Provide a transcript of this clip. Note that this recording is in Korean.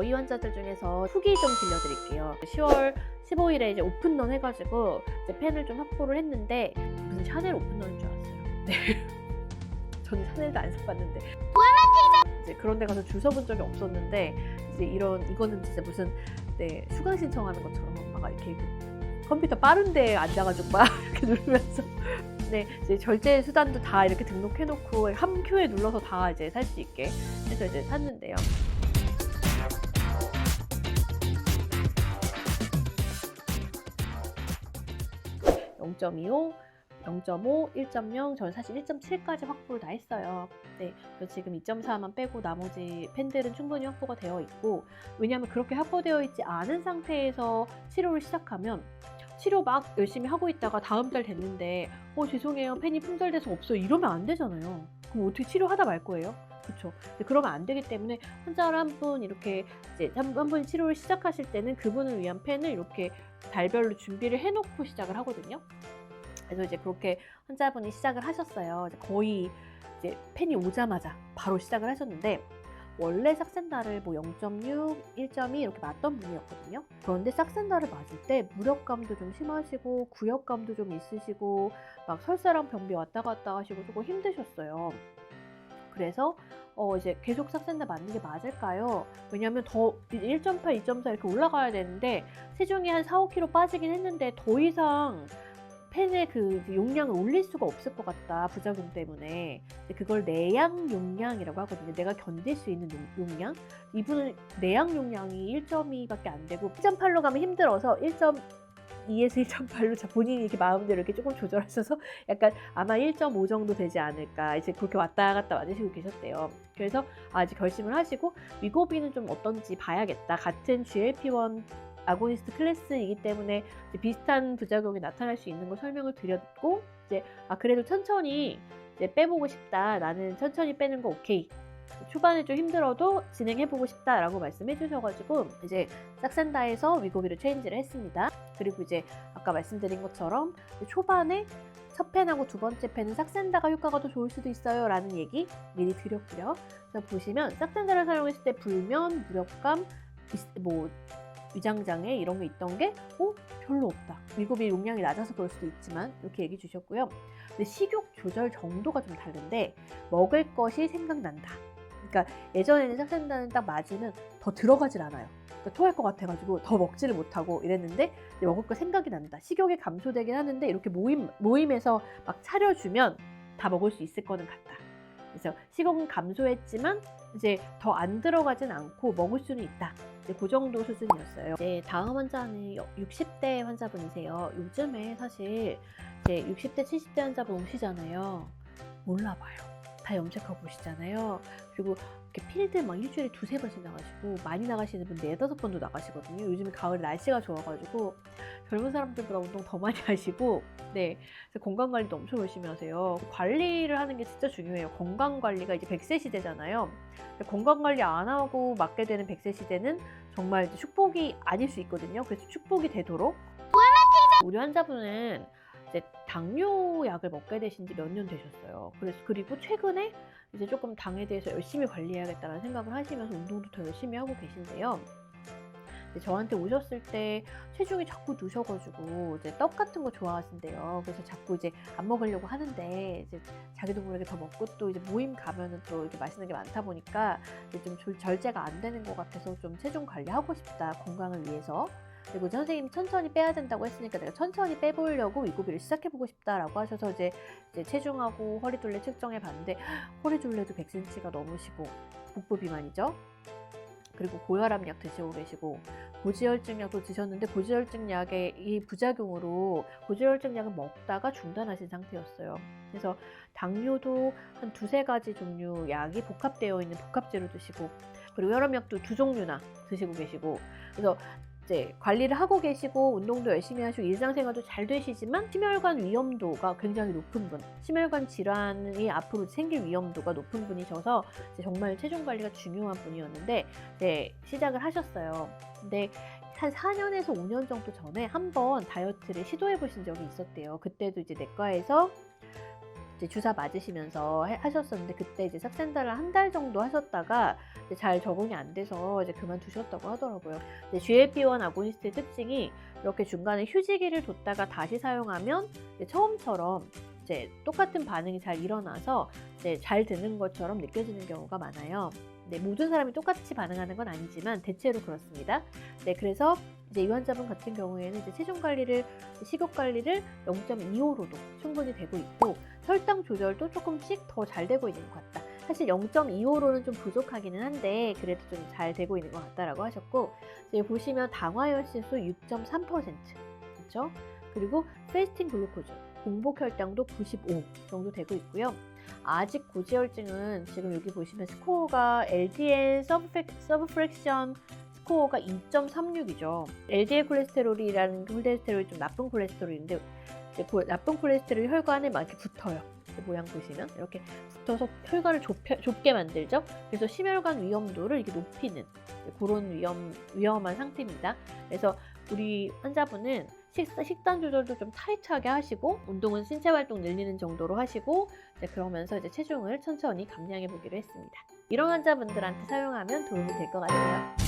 저희 환자들 중에서 후기 좀 들려드릴게요. 10월 15일에 이제 오픈런 해가지고 이제 펜을 좀 확보를 했는데 무슨 샤넬 오픈런인 줄 알았어요. 네. 저는 샤넬도 안 사봤는데 이제 그런 데 가서 줄 서본 적이 없었는데 이제 이거는 진짜 무슨 수강 신청하는 것처럼 엄마가 이렇게 컴퓨터 빠른데 앉아가지고 막 이렇게 누르면서 이제 결제 수단도 다 이렇게 등록해놓고 한 큐에 눌러서 다 이제 살 수 있게 해서 이제 샀는데요. (0.25) 0.5, 1.0, 저는 사실 1.7까지 확보를 다 했어요. 그래서 지금 2.4만 빼고 나머지 펜들은 충분히 확보가 되어 있고, 왜냐하면 그렇게 확보되어 있지 않은 상태에서 치료를 시작하면 치료 막 열심히 하고 있다가 다음 달 됐는데 죄송해요, 펜이 품절돼서 없어요, 이러면 안 되잖아요. 그럼 어떻게 치료하다 말 거예요? 그렇죠. 그러면 안 되기 때문에 환자를 한 분 이렇게 이제 한 분 치료를 시작하실 때는 그분을 위한 펜을 이렇게 달별로 준비를 해놓고 시작을 하거든요. 그래서 이제 그렇게 환자분이 시작을 하셨어요. 거의 이제 펜이 오자마자 바로 시작을 하셨는데, 원래 삭센다를 0.6, 1.2 이렇게 맞던 분이었거든요. 그런데 삭센다를 맞을 때 무력감도 좀 심하시고 구역감도 좀 있으시고 막 설사랑 변비 왔다 갔다 하시고 조금 힘드셨어요. 그래서 이제 계속 삭센다 맞는 게 맞을까요? 왜냐하면 더 1.8, 2.4 이렇게 올라가야 되는데 체중이 한 4, 5kg 빠지긴 했는데 더 이상 펜의 그 용량을 올릴 수가 없을 것 같다, 부작용 때문에. 그걸 내양 용량이라고 하거든요. 내가 견딜 수 있는 용량. 이분은 내양 용량이 1.2밖에 안 되고 1.8로 가면 힘들어서 1.2에서 1.8로 본인이 이렇게 마음대로 이렇게 조금 조절하셔서 약간 아마 1.5 정도 되지 않을까, 이제 그렇게 왔다 갔다 맞으시고 계셨대요. 그래서 이제 결심을 하시고 위고비는 좀 어떤지 봐야겠다. 같은 GLP-1 아고니스트 클래스이기 때문에 비슷한 부작용이 나타날 수 있는 걸 설명을 드렸고, 이제 그래도 천천히 이제 빼보고 싶다, 나는 천천히 빼는 거 오케이, 초반에 좀 힘들어도 진행해보고 싶다라고 말씀해 주셔가지고 이제 삭센다에서 위고비로 체인지를 했습니다. 그리고 이제 아까 말씀드린 것처럼 초반에 첫 펜하고 두 번째 펜은 삭센다가 효과가 더 좋을 수도 있어요 라는 얘기 미리 드렸고요. 그래서 보시면 삭센다를 사용했을 때 불면, 무력감, 위장장애 이런 게 있던 게 별로 없다, 위고비 용량이 낮아서 그럴 수도 있지만, 이렇게 얘기 주셨고요. 근데 식욕 조절 정도가 좀 다른데 먹을 것이 생각난다. 그러니까 예전에는 삭센다는 딱 맞으면 더 들어가질 않아요. 그러니까 토할 것 같아가지고 더 먹지를 못하고 이랬는데 먹을 거 생각이 난다. 식욕이 감소되긴 하는데 이렇게 모임에서 막 차려주면 다 먹을 수 있을 거는 같다. 그래서 식욕은 감소했지만 이제 더 안 들어가진 않고 먹을 수는 있다. 이제 그 정도 수준이었어요. 다음 환자는 60대 환자분이세요. 요즘에 사실 이제 60대, 70대 환자분 오시잖아요. 몰라봐요. 다 염색하고 오시잖아요. 그리고 이렇게 필드 막 일주일에 2, 3번씩 나가시고, 많이 나가시는 분 4, 5번도 나가시거든요. 요즘에 가을 날씨가 좋아가지고 젊은 사람들보다 운동 더 많이 하시고, 그래서 건강관리도 엄청 열심히 하세요. 관리를 하는 게 진짜 중요해요. 건강관리가 이제 100세 시대잖아요. 건강관리 안 하고 맞게 되는 100세 시대는 정말 이제 축복이 아닐 수 있거든요. 그래서 축복이 되도록. 우리 환자분은 이제 당뇨약을 먹게 되신 지 몇 년 되셨어요. 그리고 최근에 이제 조금 당에 대해서 열심히 관리해야겠다는 생각을 하시면서 운동도 더 열심히 하고 계신데요. 저한테 오셨을 때 체중이 자꾸 느셔가지고 이제 떡 같은 거 좋아하신대요. 그래서 자꾸 이제 안 먹으려고 하는데 이제 자기도 모르게 더 먹고, 또 이제 모임 가면은 또 이렇게 맛있는 게 많다 보니까 이제 좀 절제가 안 되는 것 같아서 좀 체중 관리하고 싶다, 건강을 위해서. 그리고 선생님이 천천히 빼야 된다고 했으니까 내가 천천히 빼보려고 위고비를 시작해보고 싶다라고 하셔서 이제 체중하고 허리둘레 측정해 봤는데 허리둘레도 100cm가 넘으시고 복부 비만이죠. 그리고 고혈압약 드시고 계시고 고지혈증약도 드셨는데 고지혈증약의 이 부작용으로 고지혈증약을 먹다가 중단하신 상태였어요. 그래서 당뇨도 한 2-3가지 종류 약이 복합되어 있는 복합제로 드시고, 그리고 혈압약도 2종류나 드시고 계시고, 그래서 이제 관리를 하고 계시고 운동도 열심히 하시고 일상생활도 잘 되시지만 심혈관 위험도가 굉장히 높은 분, 심혈관 질환이 앞으로 생길 위험도가 높은 분이셔서 이제 정말 체중 관리가 중요한 분이었는데 시작을 하셨어요. 근데 한 4년에서 5년 정도 전에 한번 다이어트를 시도해 보신 적이 있었대요. 그때도 이제 내과에서 이제 주사 맞으시면서 하셨었는데 그때 이제 삽센다를 한 달 정도 하셨다가 이제 잘 적응이 안 돼서 이제 그만두셨다고 하더라고요. GLP-1 아고니스트의 특징이 이렇게 중간에 휴지기를 뒀다가 다시 사용하면 이제 처음처럼 이제 똑같은 반응이 잘 일어나서 이제 잘 드는 것처럼 느껴지는 경우가 많아요. 네, 모든 사람이 똑같이 반응하는 건 아니지만 대체로 그렇습니다. 네, 그래서 이제 이 환자분 같은 경우에는 이제 체중 관리를, 식욕 관리를 0.25로도 충분히 되고 있고 혈당 조절도 조금씩 더 잘 되고 있는 것 같다. 사실 0.25로는 좀 부족하기는 한데 그래도 좀 잘 되고 있는 것 같다라고 하셨고, 이제 보시면 당화혈신소 6.3%, 그렇죠? 그리고 페스팅 글루코즈, 공복 혈당도 95 정도 되고 있고요. 아직 고지혈증은 지금 여기 보시면 스코어가 LDL 서브프랙션 스코어가 2.36이죠. LDL 콜레스테롤이라는 콜레스테롤이 좀 나쁜 콜레스테롤인데 이제 나쁜 콜레스테롤이 혈관 안에 막 이렇게 붙어요. 모양 보시면 이렇게 붙어서 혈관을 좁게 만들죠. 그래서 심혈관 위험도를 이렇게 높이는 그런 위험한 상태입니다. 그래서 우리 환자분은 식단 조절도 좀 타이트하게 하시고 운동은 신체 활동 늘리는 정도로 하시고 그러면서 이제 체중을 천천히 감량해 보기로 했습니다. 이런 환자분들한테 사용하면 도움이 될 것 같아요.